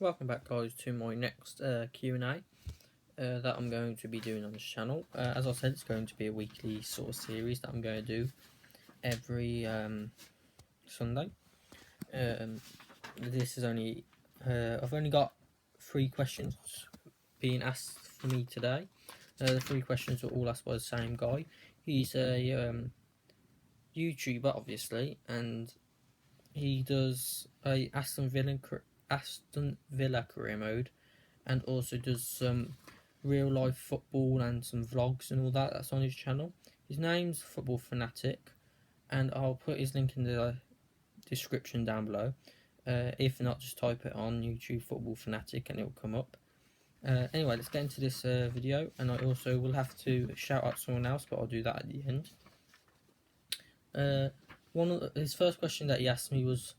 Welcome back, guys, to my next Q&A that I'm going to be doing on this channel. As I said, it's going to be a weekly sort of series that I'm going to do every Sunday. This is only I've only got 3 questions being asked for me today. The 3 questions are all asked by the same guy. He's a YouTuber, obviously, and he does a Aston Villa career mode, and also does some real life football and some vlogs and all that. That's on his channel. His name's Football Fanatic, and I'll put his link in the description down below. If not, just type it on YouTube, Football Fanatic, and it'll come up. Anyway, let's get into this video, and I also will have to shout out someone else, but I'll do that at the end. His first question that he asked me was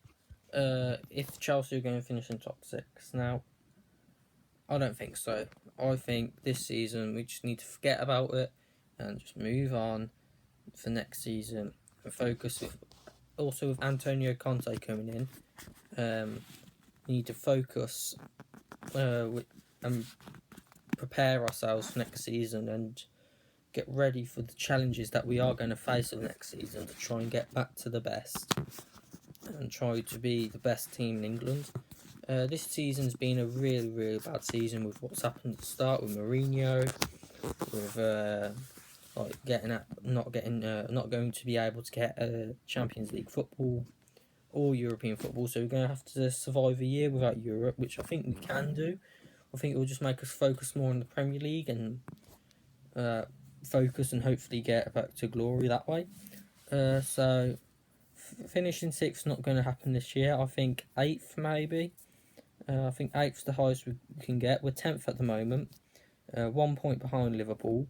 if Chelsea are going to finish in top 6. Now, I don't think so. I think this season we just need to forget about it and just move on for next season and focus. Also, with Antonio Conte coming in, we need to focus and prepare ourselves for next season and get ready for the challenges that we are going to face in the next season to try and get back to the best and try to be the best team in England. This season's been a really, really bad season with what's happened at the start with Mourinho, with not going to be able to get Champions League football or European football. So we're going to have to survive a year without Europe, which I think we can do. I think it will just make us focus more on the Premier League and focus and hopefully get back to glory that way. So finishing 6th not going to happen this year. I think 8th maybe. I think 8th's the highest we can get. We're 10th at the moment, 1 point behind Liverpool.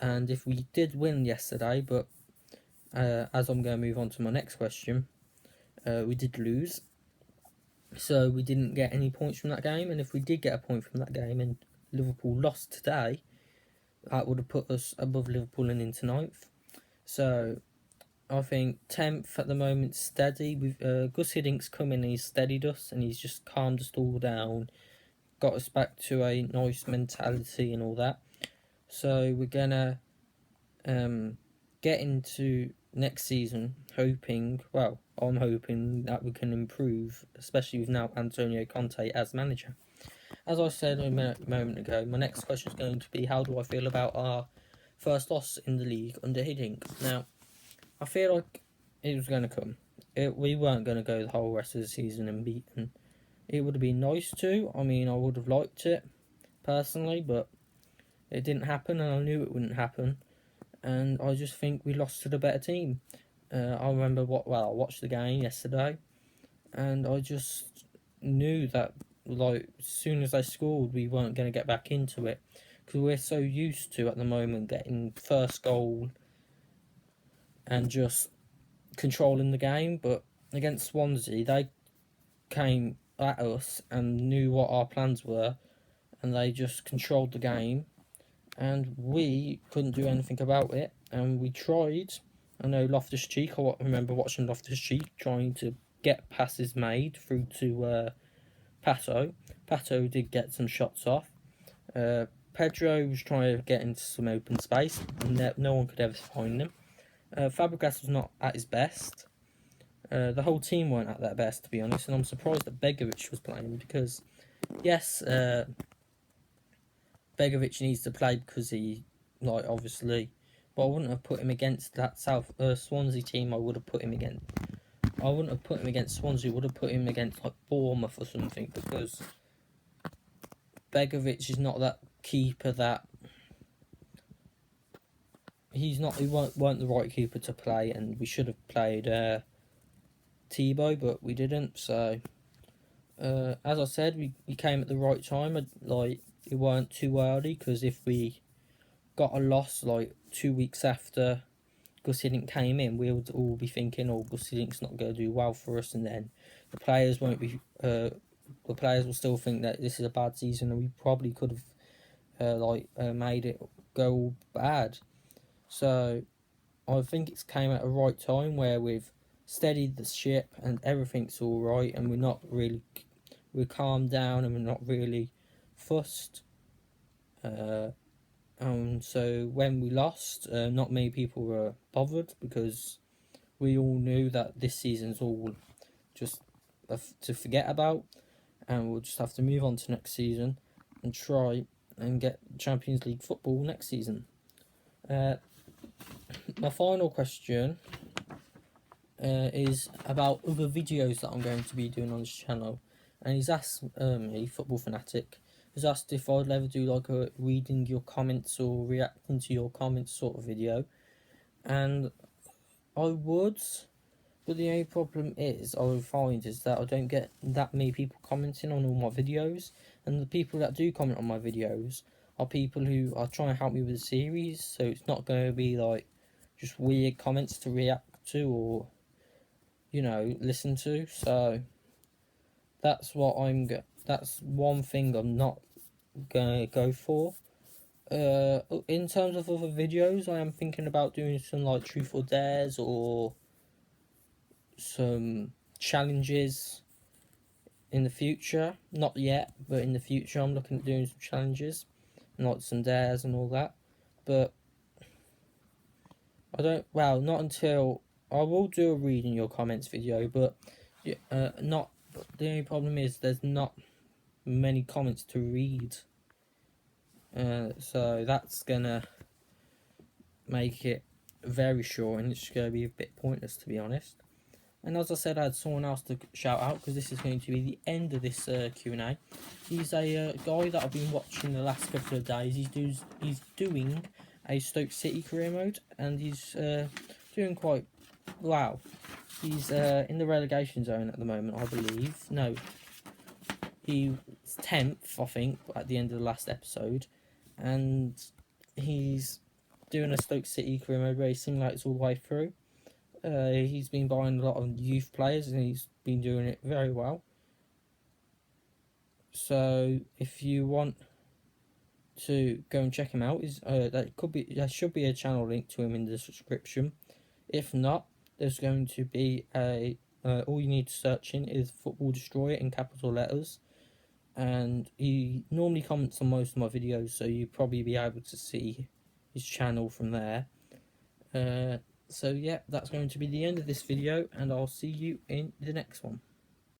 And if we did win yesterday, but as I'm going to move on to my next question, we did lose. So we didn't get any points from that game. And if we did get a point from that game and Liverpool lost today, that would have put us above Liverpool and into 9th. So I think 10th at the moment, steady. With Gus Hiddink's come in and he's steadied us and he's just calmed us all down, got us back to a nice mentality and all that. So we're gonna get into next season hoping, well, I'm hoping that we can improve, especially with now Antonio Conte as manager. As I said a moment ago, my next question is going to be, how do I feel about our first loss in the league under Hiddink? Now, I feel like it was going to come. We weren't going to go the whole rest of the season unbeaten. It would have been nice to. I mean, I would have liked it, personally, but it didn't happen, and I knew it wouldn't happen. And I just think we lost to the better team. I remember I watched the game yesterday, and I just knew that, like, as soon as they scored, we weren't going to get back into it. Because we're so used to, at the moment, getting first goal and just controlling the game. But against Swansea, they came at us and knew what our plans were, and they just controlled the game, and we couldn't do anything about it. And we tried. I know Loftus-Cheek, I remember watching Loftus-Cheek trying to get passes made through to Pato. Pato did get some shots off. Pedro was trying to get into some open space, and no one could ever find him. Fabregas was not at his best. The whole team weren't at their best, to be honest, and I'm surprised that Begovic was playing because, yes, Begovic needs to play because he, like, obviously, but I wouldn't have put him against that Swansea team. I would have put him against. I wouldn't have put him against Swansea. I would have put him against, like, Bournemouth or something, because Begovic is not that keeper that. He weren't the right keeper to play, and we should have played Thibaut, but we didn't. So, as I said, we came at the right time. Like, it weren't too early, because if we got a loss like 2 weeks after Gus Hiddink came in, we would all be thinking, "Oh, Gus Hiddink's not going to do well for us," and then the players won't be. The players will still think that this is a bad season, and we probably could have made it go all bad. So I think it's came at a right time where we've steadied the ship and everything's all right, and we're not really we're calmed down and we're not really fussed. So when we lost, not many people were bothered because we all knew that this season's all just to forget about, and we'll just have to move on to next season and try and get Champions League football next season. My final question is about other videos that I'm going to be doing on this channel, and he's asked me, Football Fanatic, has asked if I'd ever do like a reading your comments or reacting to your comments sort of video, and I would, but the only problem is I would find is that I don't get that many people commenting on all my videos, and the people that do comment on my videos are people who are trying to help me with the series, so it's not going to be like just weird comments to react to or listen to. So that's that's one thing I'm not gonna go for. In terms of other videos, I am thinking about doing some like truth or dares or some challenges in the future. Not yet, but in the future I'm looking at doing some challenges, not some dares and all that. But not until I will do a reading your comments video, but not. But the only problem is there's not many comments to read, so that's gonna make it very short, and it's gonna be a bit pointless, to be honest. And as I said, I had someone else to shout out because this is going to be the end of this Q&A. He's a guy that I've been watching the last couple of days. He's doing a Stoke City career mode, and he's doing quite wow. He's in the relegation zone at the moment, I believe. No, he's 10th, I think, at the end of the last episode, and he's doing a Stoke City career mode racing like it's all the way through. He's been buying a lot of youth players and he's been doing it very well. So if you want to go and check him out, there should be a channel link to him in the description. If not, there's going to be all you need to search in is Football Destroyer in capital letters, and he normally comments on most of my videos, so you'll probably be able to see his channel from there. So yeah, that's going to be the end of this video, and I'll see you in the next one.